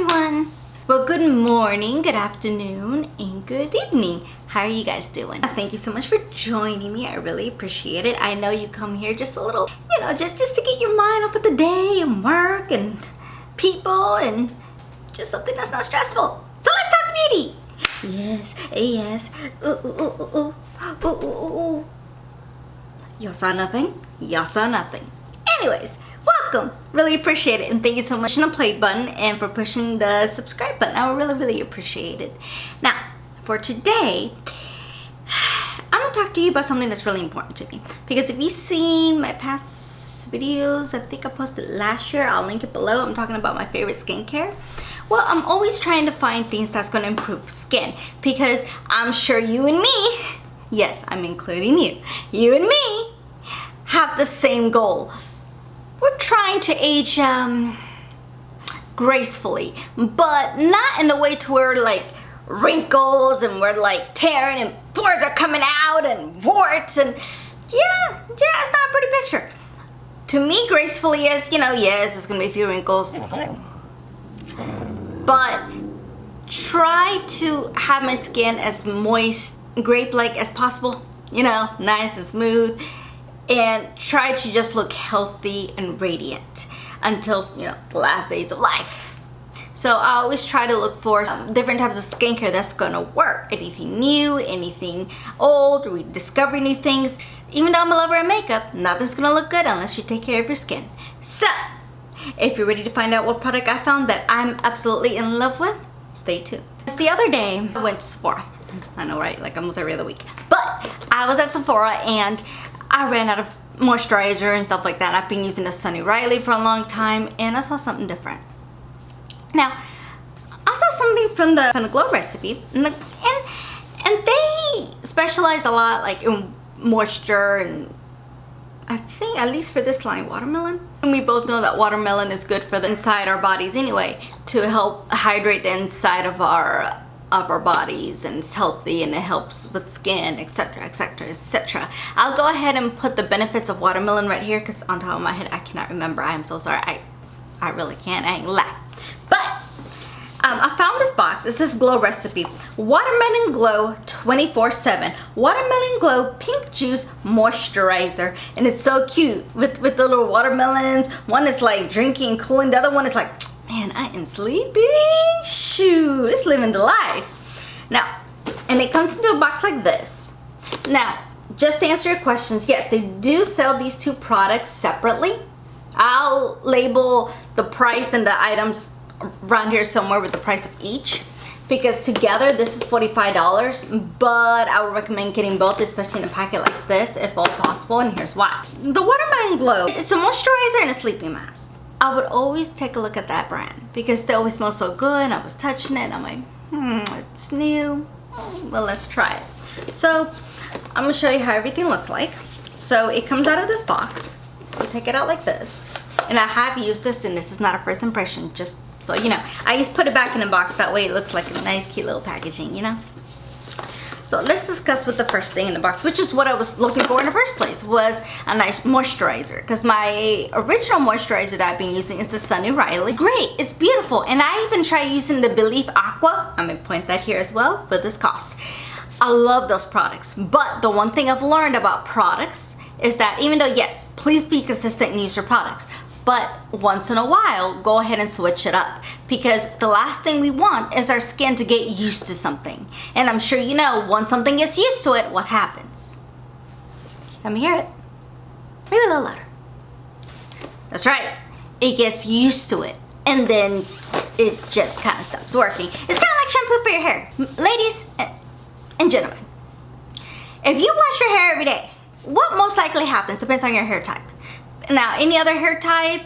everyone. Well, good morning, good afternoon, and good evening. How are you guys doing? Thank you so much for joining me. I really appreciate it. I know you come here just a little, just to get your mind off of the day and work and people and just something that's not stressful. So let's talk beauty. Yes. Ooh. Y'all saw nothing? Y'all saw nothing. Anyways, welcome. Really appreciate it, and thank you so much for the play button and for pushing the subscribe button. I really appreciate it. Now, for today, I'm gonna talk to you about something that's really important to me. Because if you've seen my past videos, I think I posted last year, I'll link it below. I'm talking about my favorite skincare. Well, I'm always trying to find things that's gonna improve skin, because I'm sure you and me, yes, I'm including you and me have the same goal. We're trying to age gracefully, but not in a way to where like wrinkles and we're like tearing and pores are coming out and warts and yeah, it's not a pretty picture. To me, gracefully is, yes, there's gonna be a few wrinkles, but try to have my skin as moist, grape-like as possible, nice and smooth, and try to just look healthy and radiant until, the last days of life. So I always try to look for different types of skincare that's gonna work. Anything new, anything old, rediscover new things. Even though I'm a lover of makeup, nothing's gonna look good unless you take care of your skin. So, if you're ready to find out what product I found that I'm absolutely in love with, stay tuned. The other day, I went to Sephora. I know, right? Like almost every other week. But I was at Sephora and I ran out of moisturizer and stuff like that. I've been using the Sunny Riley for a long time, and I saw something different. Now, I saw something from the Glow recipe, and they specialize a lot like in moisture, and I think at least for this line, watermelon. And we both know that watermelon is good for the inside our bodies anyway, to help hydrate the inside of our bodies, and it's healthy and it helps with skin, etc. I'll go ahead and put the benefits of watermelon right here, because on top of my head I cannot remember. I am so sorry. I really can't. I ain't lie. But I found this box. It says Glow recipe, Watermelon Glow 24/7 Watermelon Glow Pink Juice Moisturizer, and it's so cute with the little watermelons. One is like drinking, cooling. The other one is like, man, I am sleeping. Shoo, it's living the life. Now, and it comes into a box like this. Now, just to answer your questions, yes, they do sell these two products separately. I'll label the price and the items around here somewhere with the price of each, because together this is $45, but I would recommend getting both, especially in a packet like this if all possible, and here's why. The Watermelon Glow, it's a moisturizer and a sleeping mask. I would always take a look at that brand because they always smell so good. I was touching it and I'm like, it's new. Well, let's try it. So I'm gonna show you how everything looks like. So it comes out of this box. You take it out like this. And I have used this, and this is not a first impression, just so you know. I just put it back in the box, that way it looks like a nice cute little packaging, So let's discuss what the first thing in the box, which is what I was looking for in the first place, was a nice moisturizer. Because my original moisturizer that I've been using is the Sunny Riley. Great, it's beautiful. And I even tried using the Believe Aqua. I'm gonna point that here as well, but this cost. I love those products. But the one thing I've learned about products is that even though, yes, please be consistent and use your products, but once in a while, go ahead and switch it up, because the last thing we want is our skin to get used to something. And I'm sure you know, once something gets used to it, what happens? Let me hear it. Maybe a little louder. That's right. It gets used to it, and then it just kind of stops working. It's kind of like shampoo for your hair. Ladies and gentlemen, if you wash your hair every day, what most likely happens depends on your hair type. Now, any other hair type,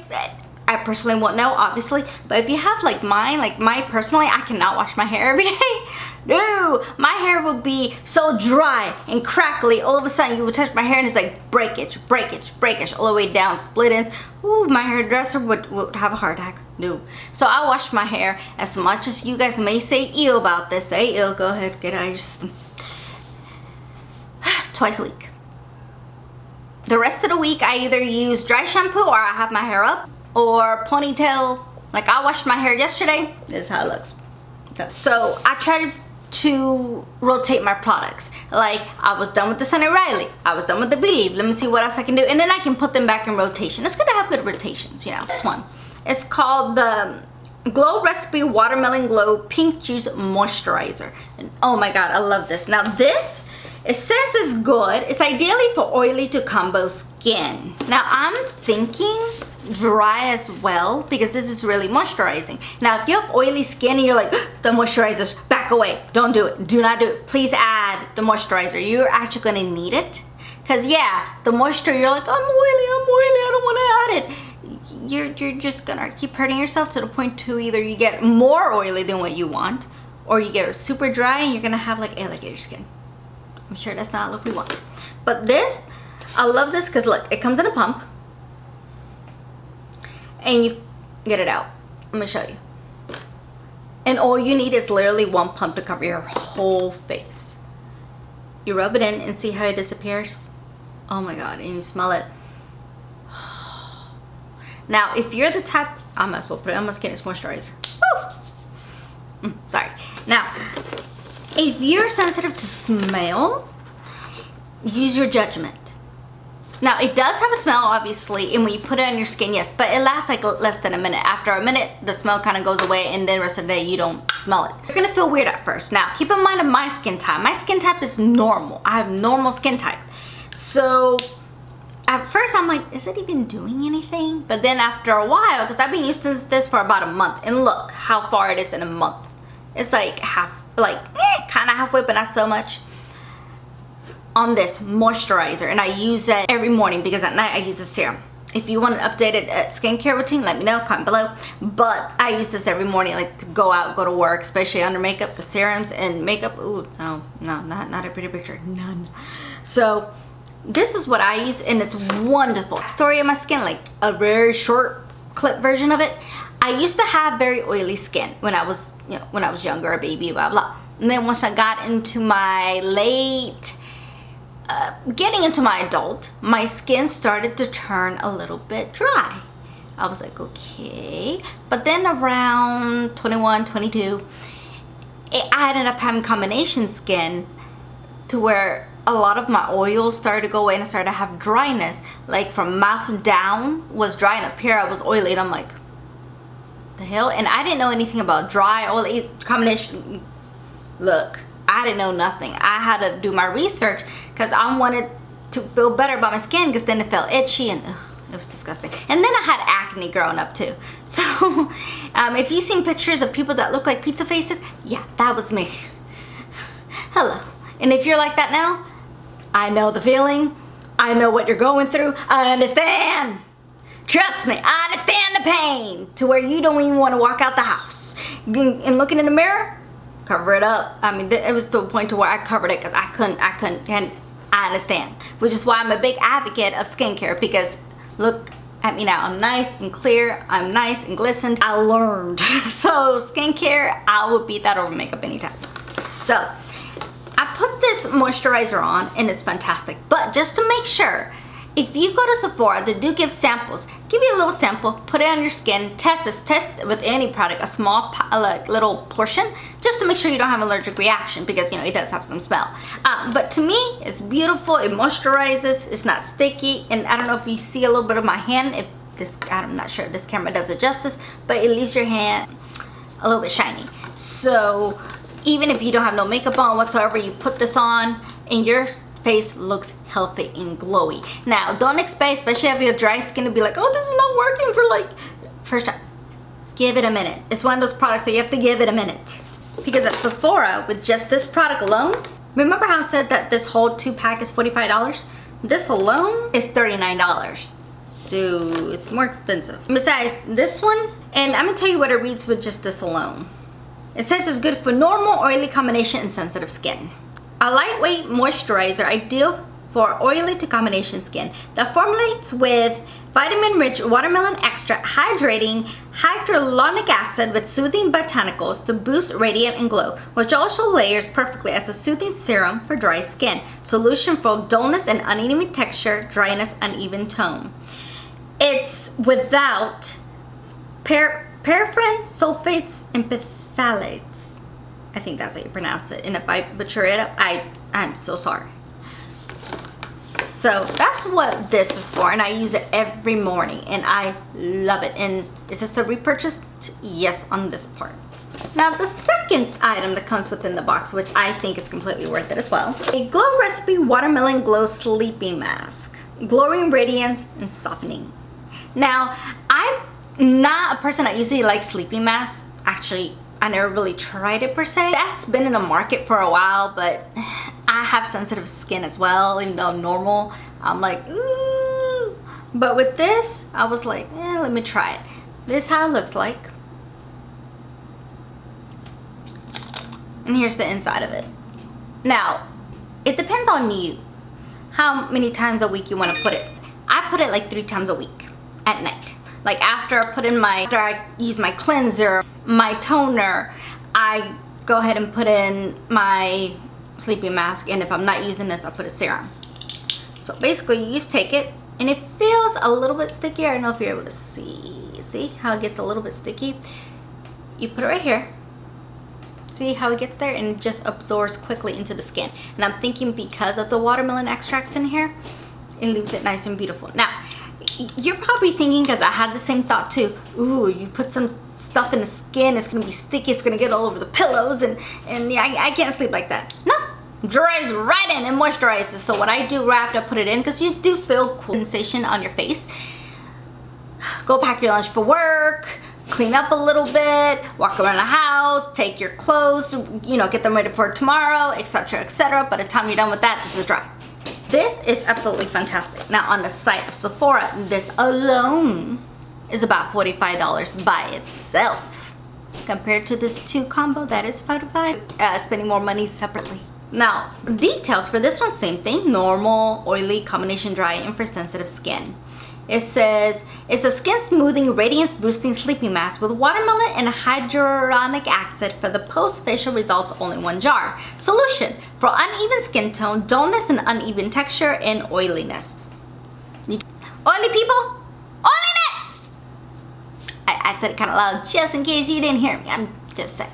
I personally won't know, obviously, but if you have like mine personally, I cannot wash my hair every day. No, my hair would be so dry and crackly. All of a sudden, you would touch my hair and it's like breakage, all the way down, split ends. Ooh, my hairdresser would have a heart attack. No. So I wash my hair, as much as you guys may say ew about this. Say ew, go ahead, get it out of your system. Twice a week. The rest of the week, I either use dry shampoo, or I have my hair up, or ponytail, Like I washed my hair yesterday, this is how it looks. So I tried to rotate my products. Like I was done with the Sunny Riley, I was done with the Believe. Let me see what else I can do, and then I can put them back in rotation. It's good to have good rotations, you know. This one, it's called the Glow Recipe Watermelon Glow Pink Juice Moisturizer. And oh my god, I love this. Now this, it says it's good. It's ideally for oily to combo skin. Now I'm thinking dry as well, because this is really moisturizing. Now if you have oily skin and you're like, the moisturizer's, back away, don't do it, do not do it. Please add the moisturizer. You're actually gonna need it, because yeah, the moisture, you're like, I'm oily, I don't want to add it. You're just gonna keep hurting yourself to the point to either you get more oily than what you want, or you get super dry and you're gonna have like alligator skin. I'm sure that's not a look we want. But this, I love this because look, it comes in a pump and you get it out. I'm gonna show you. And all you need is literally one pump to cover your whole face. You rub it in and see how it disappears. Oh my god, and you smell it. Now if you're the type, I might as well put it on my skin as moisturizer. Sorry. Now if you're sensitive to smell, use your judgment. Now it does have a smell obviously, and when you put it on your skin, yes, but it lasts like less than a minute. After a minute the smell kind of goes away, and then the rest of the day you don't smell it. You're gonna feel weird at first. Now keep in mind my skin type. My skin type is normal. I have normal skin type. So at first I'm like, is it even doing anything? But then after a while, because I've been using this for about a month, and look how far it is in a month. It's like kind of halfway, but not so much. On this moisturizer, and I use it every morning because at night I use a serum. If you want an updated skincare routine, let me know, comment below. But I use this every morning, like to go out, go to work, especially under makeup, because serums and makeup, ooh, no, not a pretty picture, none. So this is what I use, and it's wonderful. Story of my skin, like a very short clip version of it. I used to have very oily skin when I was, you know, when I was younger, a baby, blah blah. And then once I got into my late getting into my adult, my skin started to turn a little bit dry. I was like, okay. But then around 21, 22, I ended up having combination skin to where a lot of my oils started to go away and I started to have dryness. Like from mouth down was dry, and up here I was oily, and I'm like, the hell? And I didn't know anything about dry, oily combination. Look, I didn't know nothing. I had to do my research because I wanted to feel better about my skin, because then it felt itchy and ugh, it was disgusting. And then I had acne growing up too. So if you've seen pictures of people that look like pizza faces, yeah, that was me. Hello. And if you're like that now, I know the feeling. I know what you're going through. I understand. Trust me, I understand the pain to where you don't even want to walk out the house. And looking in the mirror, cover it up. I mean, it was to a point to where I covered it because I couldn't, and I understand. Which is why I'm a big advocate of skincare, because look at me now. I'm nice and clear. I'm nice and glistened. I learned. So skincare, I would beat that over makeup anytime. So I put this moisturizer on and it's fantastic. But just to make sure, if you go to Sephora, they do give samples. Give you a little sample, put it on your skin, test this, test with any product, a small like little portion, just to make sure you don't have an allergic reaction, because you know it does have some smell. But to me, it's beautiful. It moisturizes. It's not sticky, and I don't know if you see a little bit of my hand. If this, I'm not sure if this camera does it justice, but it leaves your hand a little bit shiny. So even if you don't have no makeup on whatsoever, you put this on and your face looks healthy and glowy. Now don't expect, especially if you have dry skin, to be like, oh, this is not working for like first time. Give it a minute. It's one of those products that you have to give it a minute, because at Sephora, with just this product alone, remember how I said that this whole 2-pack is $45? This alone is $39. So it's more expensive. Besides this one, and I'm gonna tell you what it reads with just this alone. It says it's good for normal, oily combination, and sensitive skin. A lightweight moisturizer ideal for oily to combination skin that formulates with vitamin-rich watermelon extract, hydrating hyaluronic acid with soothing botanicals to boost radiance and glow, which also layers perfectly as a soothing serum for dry skin. Solution for dullness and uneven texture, dryness, uneven tone. It's without paraffin, sulfates, and phthalates. I think that's how you pronounce it. And if I butcher it up, I'm so sorry. So that's what this is for, and I use it every morning, and I love it. And is this a repurchase? Yes, on this part. Now the second item that comes within the box, which I think is completely worth it as well, a Glow Recipe Watermelon Glow Sleeping Mask. Glowing radiance and softening. Now, I'm not a person that usually likes sleeping masks. Actually, I never really tried it per se. That's been in the market for a while, but I have sensitive skin as well, even though I'm normal. I'm like, ooh. But with this, I was like, let me try it. This is how it looks like. And here's the inside of it. Now, it depends on you, how many times a week you want to put it. I put it like 3 times a week at night. Like after I use my cleanser, my toner, I go ahead and put in my sleeping mask, and if I'm not using this, I'll put a serum. So basically you just take it, and it feels a little bit sticky. I don't know if you're able to see how it gets a little bit sticky. You put it right here. See how it gets there, and it just absorbs quickly into the skin. And I'm thinking because of the watermelon extracts in here, it leaves it nice and beautiful. Now, you're probably thinking, because I had the same thought too, ooh, you put some stuff in the skin, it's gonna be sticky, it's gonna get all over the pillows, and yeah, I can't sleep like that. No, dries right in and moisturizes. So what I do right after I put it in, because you do feel cool sensation on your face, go pack your lunch for work, clean up a little bit, walk around the house, take your clothes, you know, get them ready for tomorrow, etc., etc. By the time you're done with that, this is dry. This is absolutely fantastic. Now on the site of Sephora, this alone is about $45 by itself. Compared to this 2 combo, that is $5, spending more money separately. Now, details for this one, same thing, normal, oily, combination dry, and for sensitive skin. It says, it's a skin smoothing, radiance boosting sleeping mask with watermelon and hyaluronic acid for the post-facial results, only 1 jar. Solution for uneven skin tone, dullness and uneven texture, and oiliness. Oily people, oiliness! I said it kind of loud just in case you didn't hear me. I'm just saying.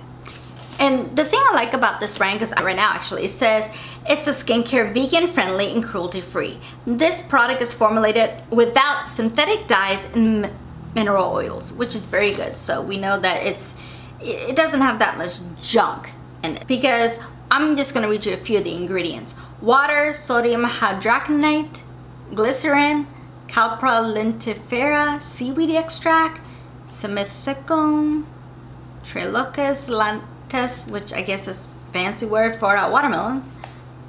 And the thing I like about this brand, because right now actually, it says it's a skincare vegan friendly and cruelty free. This product is formulated without synthetic dyes and mineral oils, which is very good. So we know that it doesn't have that much junk in it. Because I'm just gonna read you a few of the ingredients: water, sodium hydrogenate, glycerin, calprolyntifera, seaweed extract, simethicone, Trilocus lantus, which I guess is fancy word for watermelon,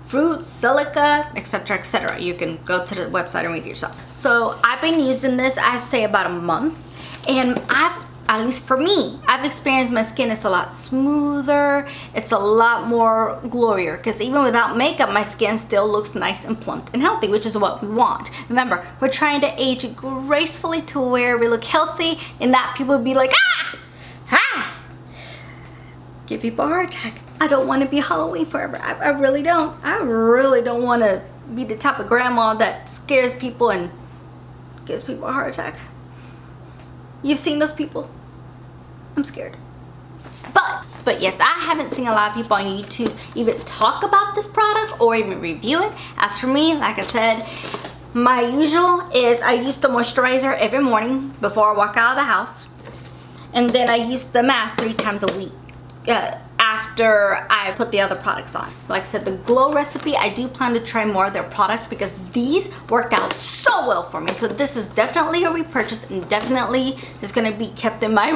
fruit, silica, etc., etc. You can go to the website and read it yourself. So I've been using this, I'd say about a month, and at least for me, I've experienced my skin is a lot smoother, it's a lot more glowier, because even without makeup, my skin still looks nice and plump and healthy, which is what we want. Remember, we're trying to age gracefully to where we look healthy, and not people be like, give people a heart attack. I don't want to be Halloween forever. I really don't. I really don't want to be the type of grandma that scares people and gives people a heart attack. You've seen those people? I'm scared. But yes, I haven't seen a lot of people on YouTube even talk about this product or even review it. As for me, like I said, my usual is I use the moisturizer every morning before I walk out of the house. And then I use the mask 3 times a week. After I put the other products on. Like I said, the Glow Recipe, I do plan to try more of their products because these worked out so well for me. So this is definitely a repurchase and definitely is going to be kept in my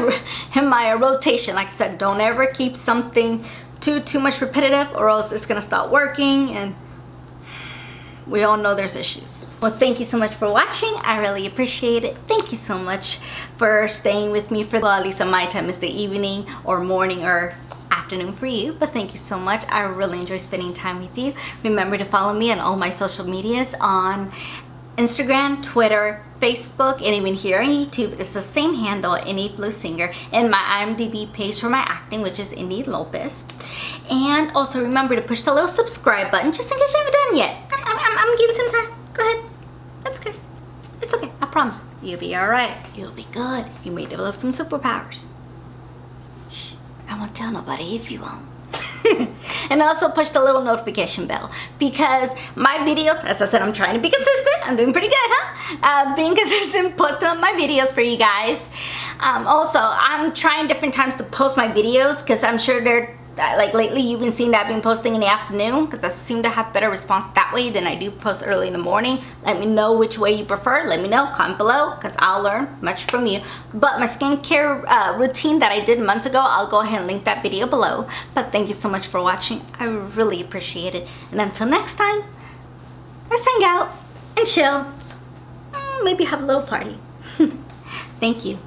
rotation. Like I said, don't ever keep something too much repetitive, or else it's going to stop working, and we all know there's issues. Well, thank you so much for watching. I really appreciate it. Thank you so much for staying with me for, well, at least on my time is the evening or morning or afternoon for you, but thank you so much. I really enjoy spending time with you. Remember to follow me on all my social medias on Instagram, Twitter, Facebook, and even here on YouTube. It's the same handle, Indie Blue Singer, and my IMDb page for my acting, which is Indie Lopez. And also remember to push the little subscribe button just in case you haven't done yet. I'm gonna give you some time. Go ahead. That's okay. It's okay. I promise. You'll be alright. You'll be good. You may develop some superpowers. I won't tell nobody if you won't. And also push the little notification bell, because my videos, as I said, I'm trying to be consistent. I'm doing pretty good, huh? Being consistent, posting up my videos for you guys. Also, I'm trying different times to post my videos, because I'm sure they're like lately you've been seeing that I've been posting in the afternoon, because I seem to have better response that way than I do post early in the morning. Let me know which way you prefer. Let me know, comment below, because I'll learn much from you. But my skincare routine that I did months ago, I'll go ahead and link that video below. But thank you so much for watching. I really appreciate it. And until next time, let's hang out and chill. Maybe have a little party. Thank you.